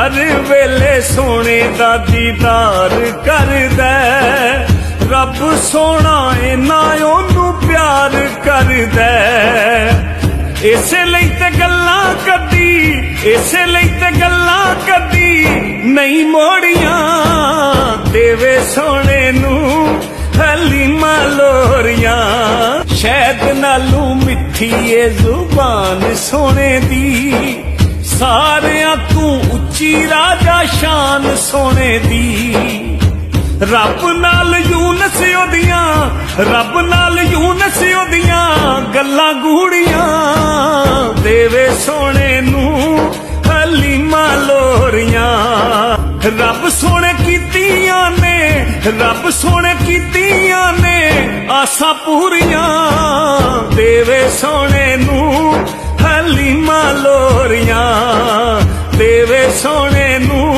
हर वेले सोने दा दीदार करदा रब सोना इन्ना ओनू प्यार करदा इसे लई ते गल्लां कदी इसे लई ते गल्लां कदी नहीं मोड़ियां देवे सोने नू हलीमा लोरियां शहद नालू मिठी ए जुबान सोने दी सारियां तू उच्ची राजा शान सोने दी रब नाल यूनस ओदियां रब नाल यूनस ओदियां गल्लां गूड़ियां देवे सोने नू हलीमा लोरियां रब सोने कीतियां ने रब सोने कीतियां ने आसां पूरियां देवे सोने नू हलीमा लोरियां देवे सोने नू